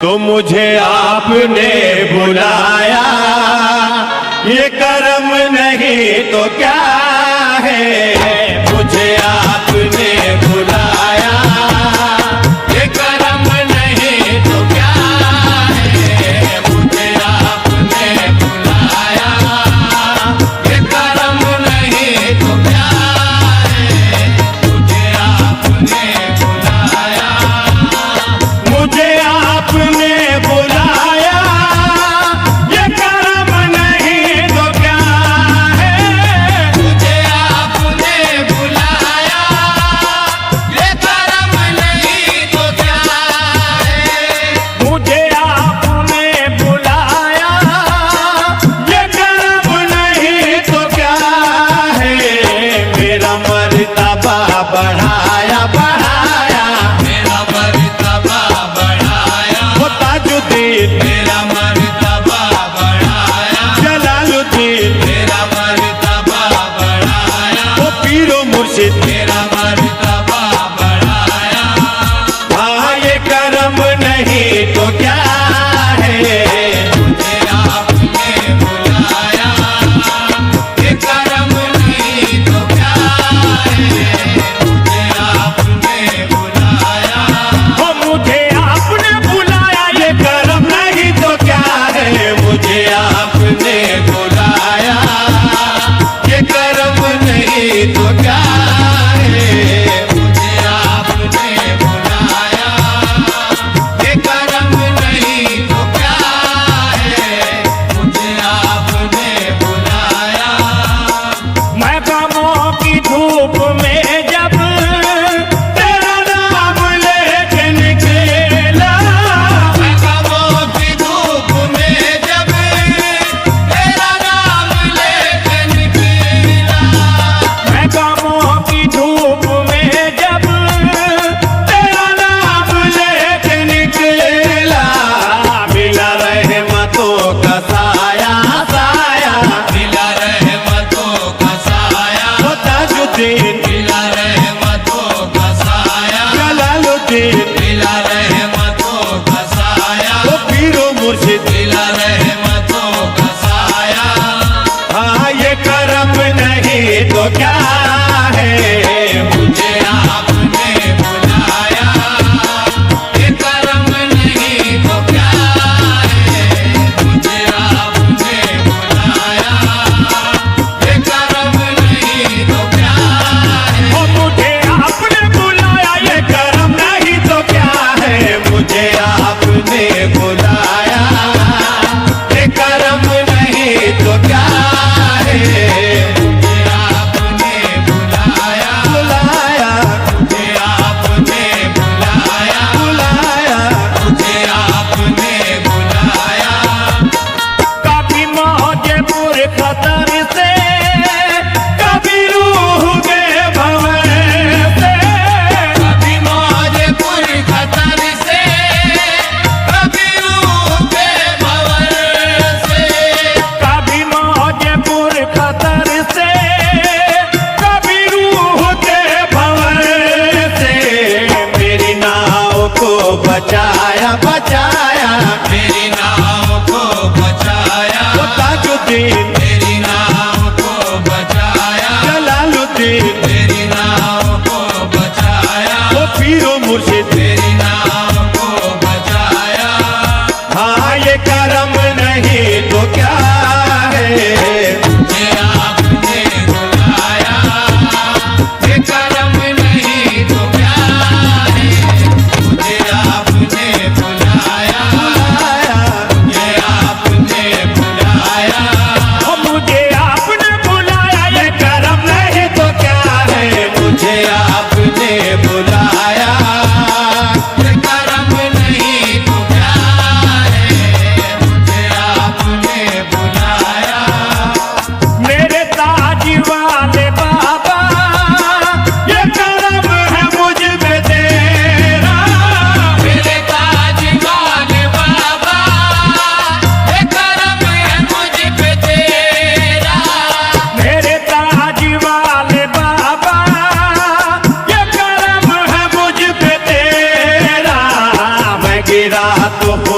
तो मुझे आपने बुलाया, ये कर्म नहीं तो क्या है। मुझे आपने बुलाया, ये कर्म नहीं तो क्या है। मुझे आपने बुलाया, ये कर्म नहीं तो क्या है। मुझे आपने बुलाया, मुझे आपने बुलाया, ये कर्म नहीं तो क्या है। मुझे आपने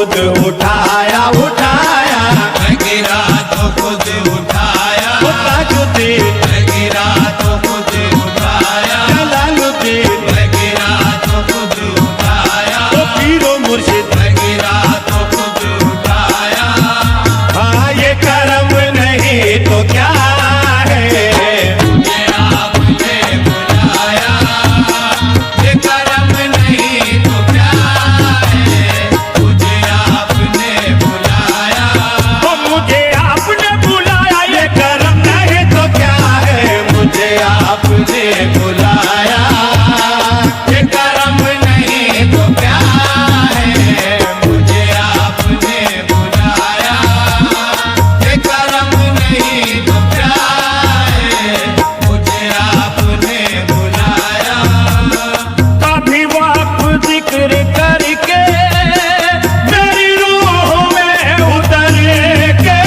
खुद उठाया उठाया, मैं गिरा तो खुद उठाया, ओ ताजुद्दीन मैं गिरा तो खुद उठाया, जलालुद्दीन मैं गिरा तो खुद उठाया, ओ पीरो मुर्शिद मैं गिरा तो खुद उठाया। हाँ ये करम नहीं तो क्या है, मुझे आपने बुलाया, ये करम नहीं तो क्या है, मुझे आपने बुलाया, ओ मुझे आपने बुलाया, ये करम नहीं तो क्या है, मुझे आपने बुलाया, ये करम नहीं तो क्या है, मुझे आपने बुलाया, ये करम नहीं तो क्या है, मुझे आपने बुलाया। कभी वक्त जिक्र करके मेरी रूह में उतर के,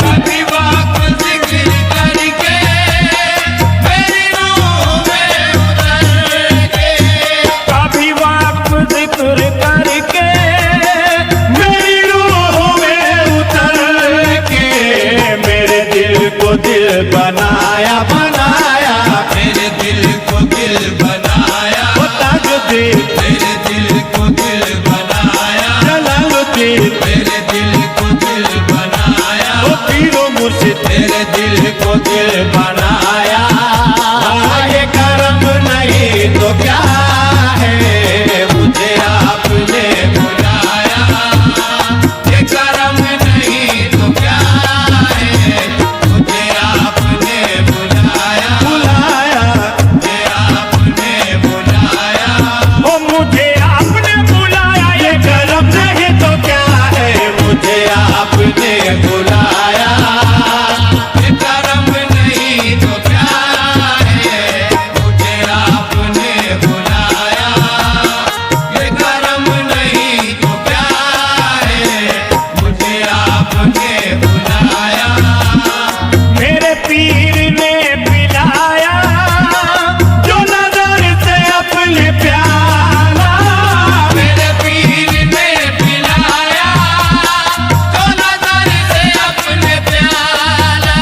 कभी वक्त जिक्र करके मेरी रूह में उतर के, कभी वक्त जिक्र करके मेरी रूह में उतर के, मेरे दिल को दिल बनाया बनाया, मेरे दिल को दिल बनाया, ओ ताजुद्दीन मेरे दिल को दिल बनाया, जलालुद्दीन मेरे दिल को दिल बनाया, ओ पीरो मुर्शिद मेरे दिल को दिल बनाया। हाँ, ये करम नहीं तो क्या है, मुझे आपने बुलाया, ये करम नहीं तो क्या है, मुझे आपने बुलाया, बुलाया, मुझे आपने बुलाया, ओ मुझे आपने बुलाया, ये करम नहीं तो क्या है, मुझे आपने बुलाया, ये करम नहीं तो क्या है, मुझे आपने बुलाया, ये करम नहीं तो क्या है, मुझे आपने बुलाया। मेरे पीर ने पिलाया जो नजर से अपने प्याला, मेरे पीर ने पिलाया तो नजर से अपने प्याला,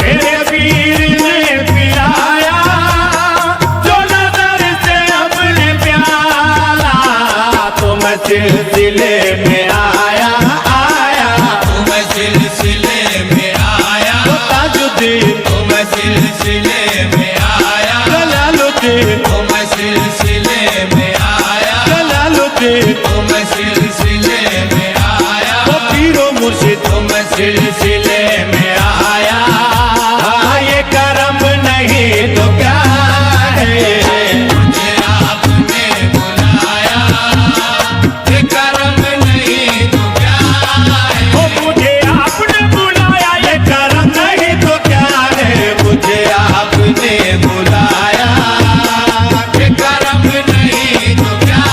मेरे पीर ने पिलाया जो नजर से अपने प्याला, तो मैं सिलसिले में आया आया, तो मैं सिलसिले में आया, ओ ताजुद्दीन तो मैं सिलसिले में आया, जलालुद्दीन तो मैं सिलसिले में आया, जलालुद्दीन तो मैं सिलसिले में आया, ओ पीरो मुर्शिद तो मैं सिलसिले में आया। हाँ, ये करम नहीं तो क्या है, मुझे आपने बुलाया, ये करम नहीं तो क्या है, ओ मुझे आपने बुलाया, ये करम नहीं तो क्या है, मुझे आपने बुलाया, ये करम नहीं तो क्या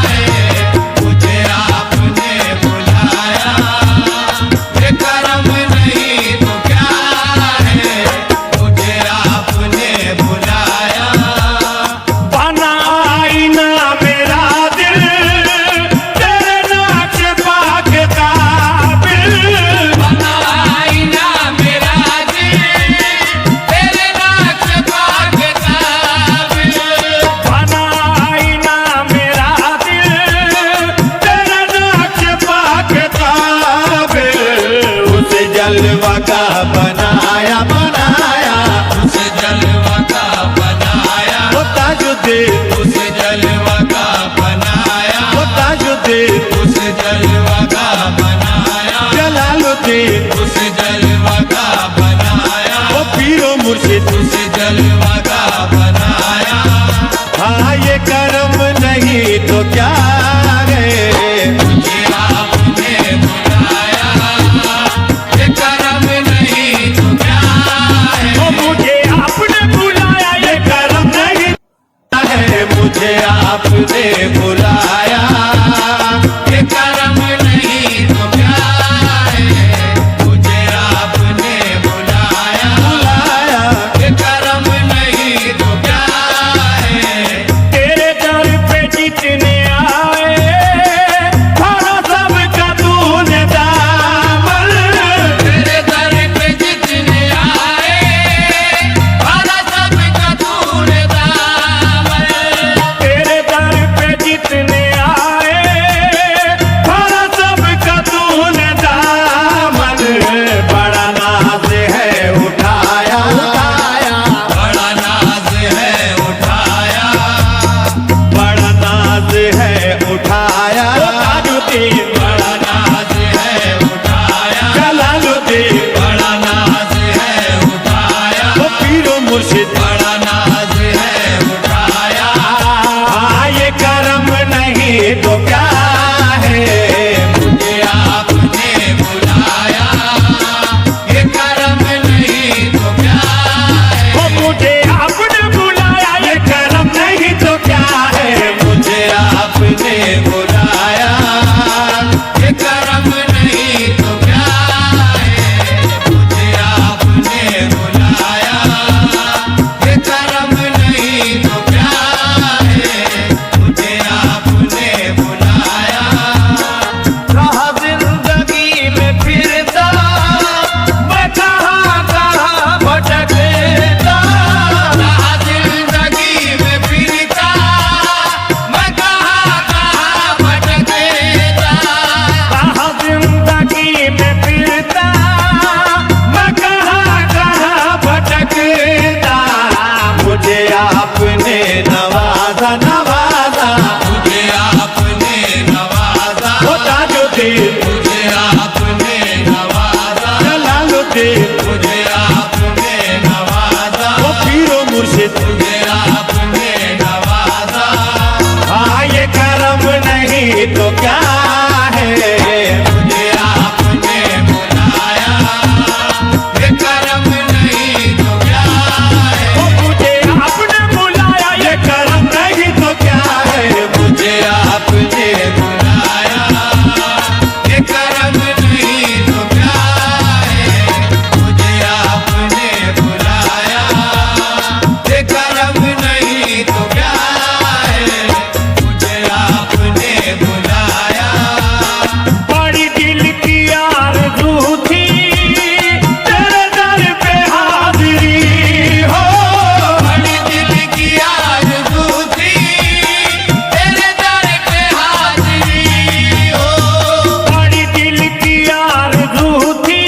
है, मुझे आपने बुलाया, ये करम नहीं तो क्या है, मुझे आपने बुलाया। बना आईना मेरा दिल तेरे नाच पाक काबिल, बना आईना मेरा दिल तेरे नाच पाक काबिल, बना आईना मेरा दिल तेरे नाच पाक काबिल, उस जलवा का बनाया बनाया, उस जलवा का बनाया, ओ ताजुद्दीन उस जलवा का बनाया, ओ ताजुद्दीन उस जलवा का बनाया, जलालुद्दीन उस जलवा का बनाया, ओ पीरो मुर्शिद उस जलवा का बनाया। हाँ, ये करम नहीं तो क्या है, मुझे आपने बुलाया, ये करम नहीं जलालुद्दीन मुझे आपने नवाजा, जलालुद्दीन मुझे आपने नवाजा, ओ पीरो मुर्शिद मुझे आपने नवाजा। हाँ ये करम नहीं तो क्या है, मुझे आपने बुलाया, ये करम नहीं तो क्या है। ओ मुझे आपने बुलाया ये करम नहीं तो क्या है, मुझे आपने बुलाया, ये करम नहीं तो क्या है। मुझे आपने बुलाया, ये करम नहीं तो क्या है। मुझे आपने बुलाया, बड़ी दिल की आरज़ू थी तेरे दर पे हाज़िरी हो, बड़ी दिल की आरज़ू थी तेरे दर पे हाज़िरी हो। बड़ी दिल की आरज़ू थी,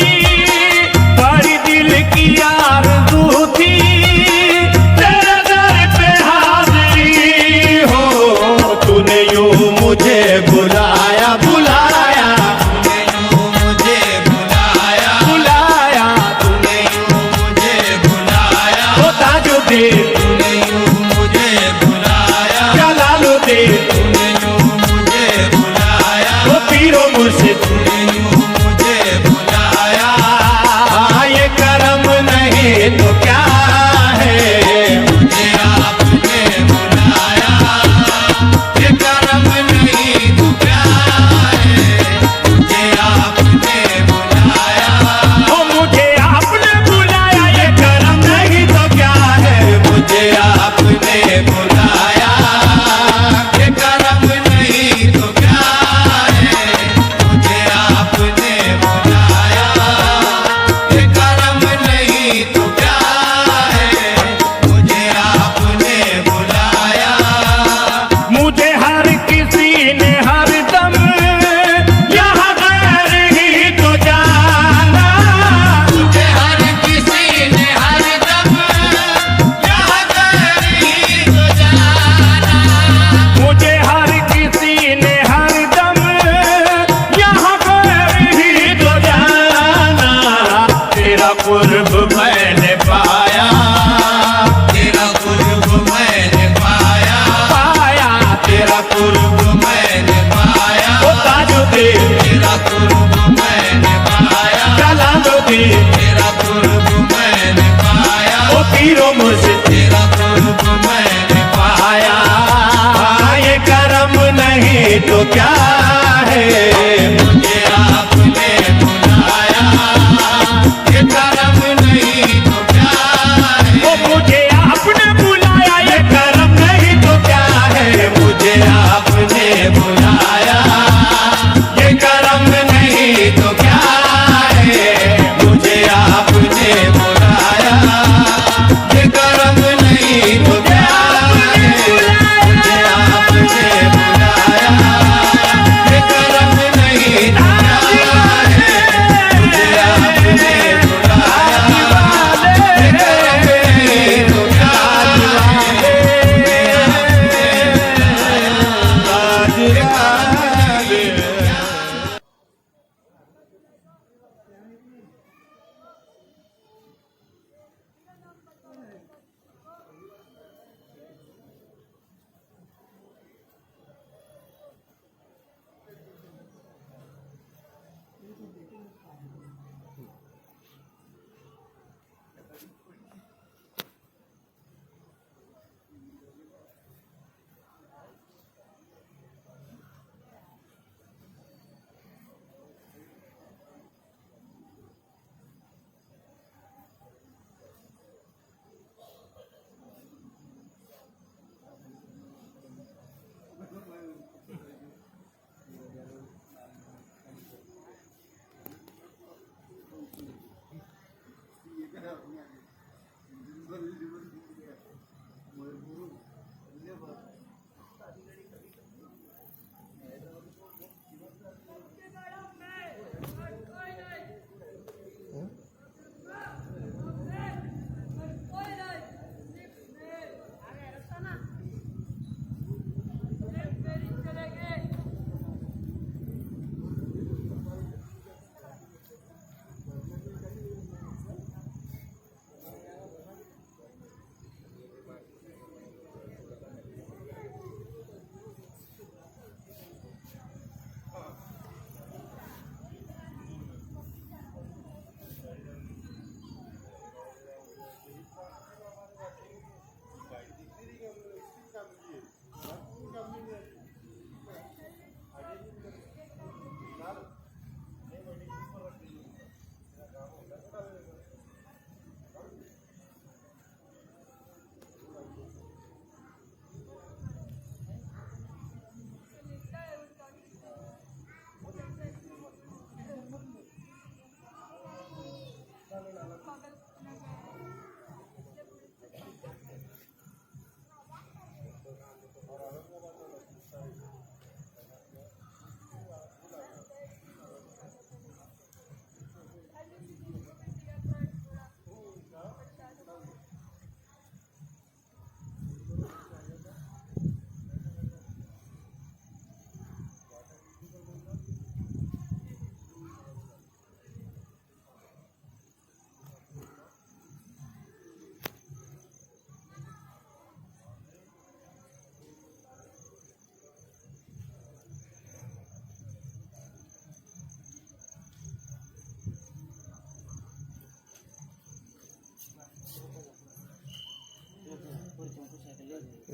बड़ी दिल की आरज़ू थी तेरे दर पे हाज़िरी हो। तूने यूं मुझे बुलाया बुलाया तूने यूं मुझे बुलाया, बुलाया, तूने यूं मुझे बुलाया, ओ ताजुद्दीन तूने यूं मुझे बुलाया, जलालुद्दीन तूने यूं मुझे बुलाया, ओ पीरो मुर्शिद तूने यूं मुझे बुलाया। हाँ ये करम नहीं तो क्या है, मुझे आपने बुलाया, ये करम नहीं तो क्या है। मुझे आपने बुलाया, ओ मुझे आपने बुलाया ये करम नहीं तो क्या है, मुझे आपने बुलाया, ये करम नहीं तो क्या है। मुझे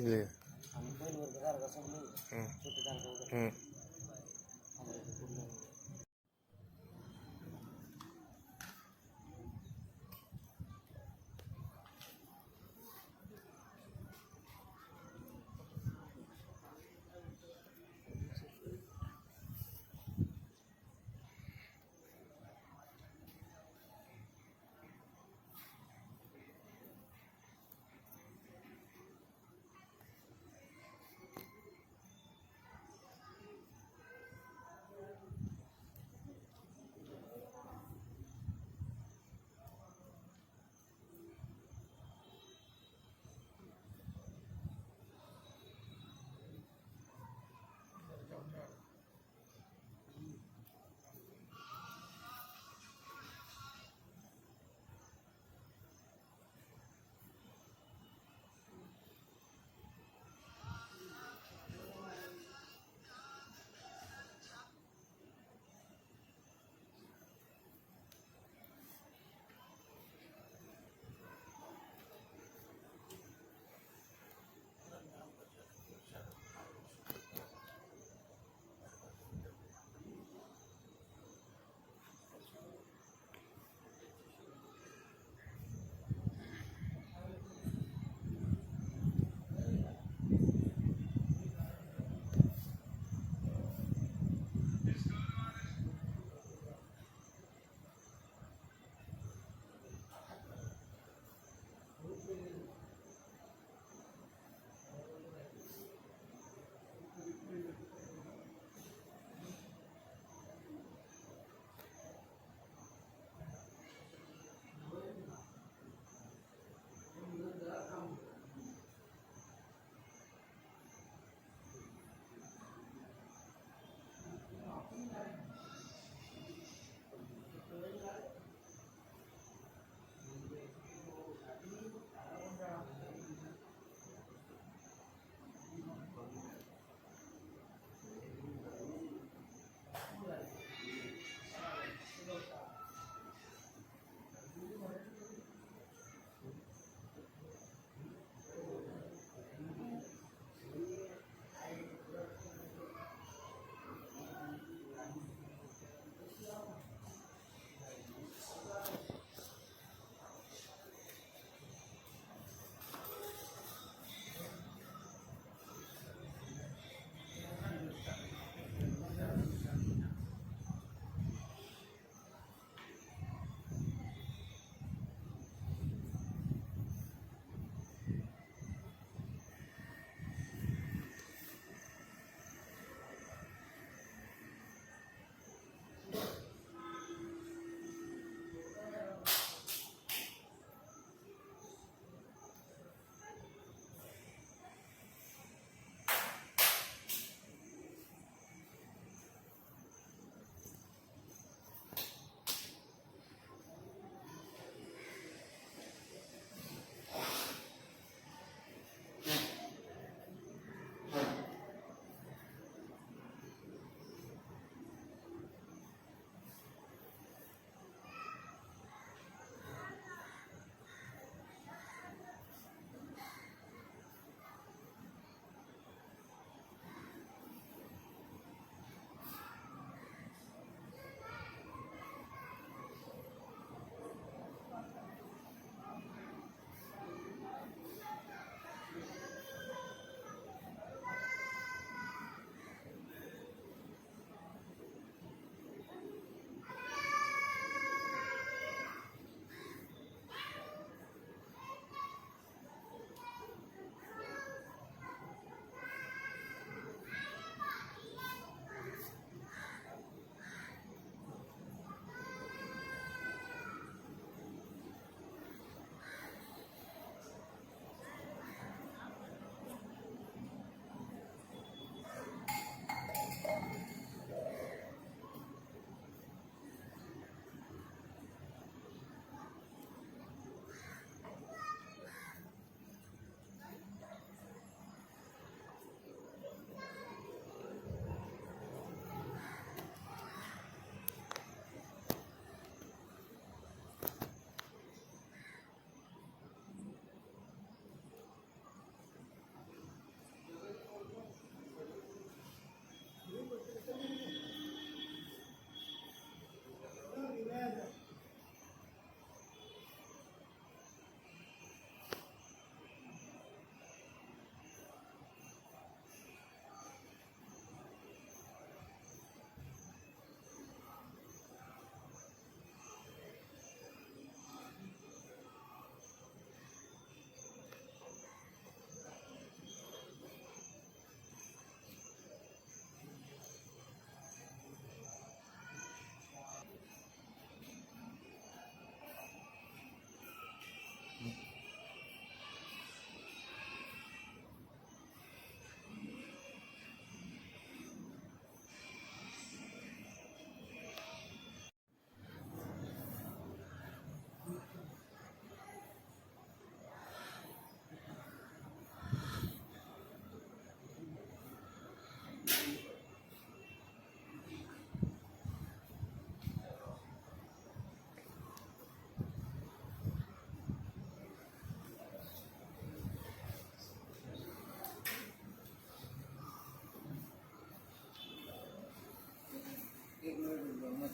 ये आणि बैल वर्ग दारगा समजून छोटे दारगा वगैरे हम्म. आम्हाला ते पूर्ण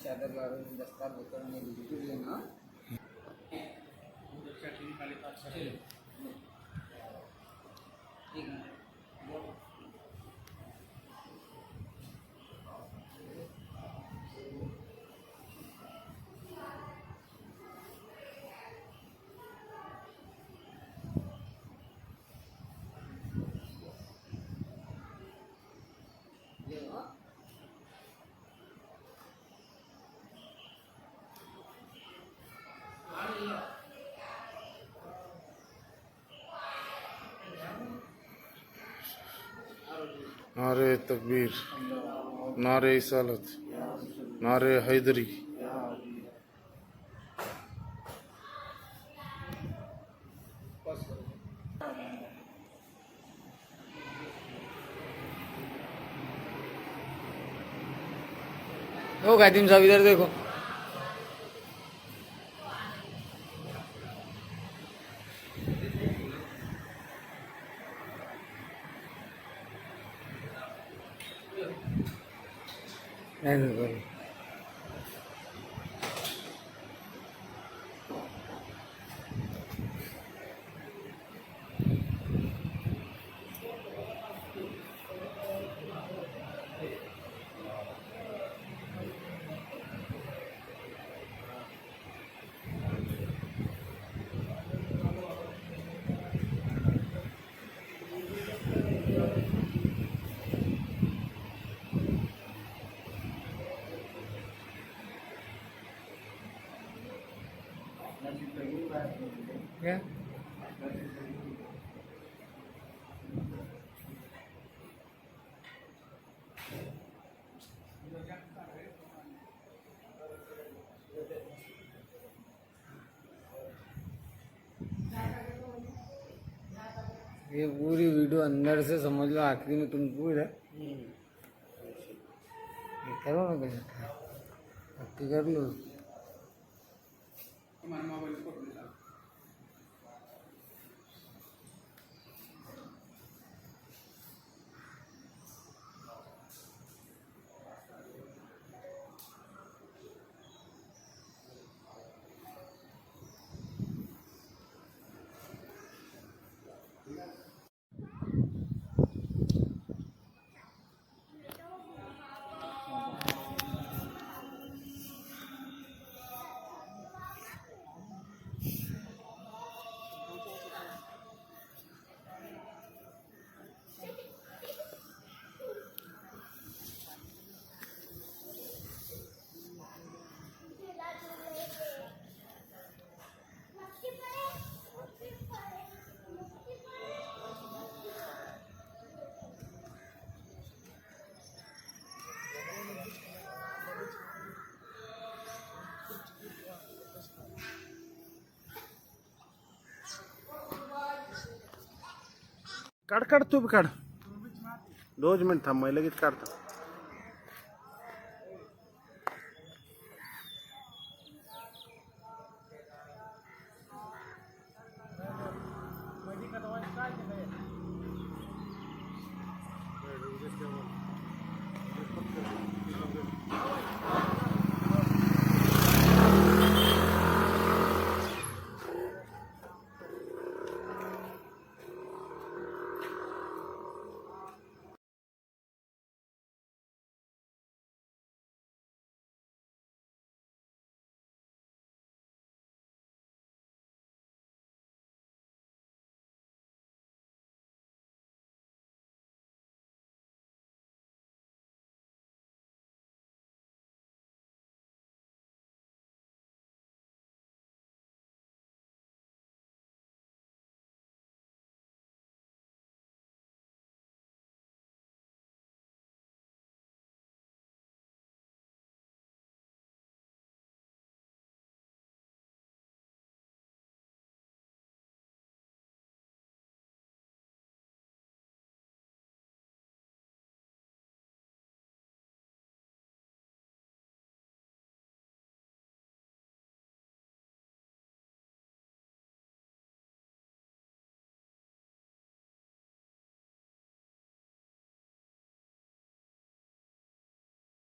चादर लावे दस्तार बोतल में बिल्कुल लेना ठीक है नारे तकबीर, नारे इसालत, नारे हैदरी। ओ खातिम साहब इधर देखो नहीं क्या ये पूरी वीडियो अंदर से समझ लो आखिरी में तुम पूरा ये करो ना कैसे बाकी कर लो काढ काढ तू बी काढ 2 मिनिट थांब, लगेच काढतो.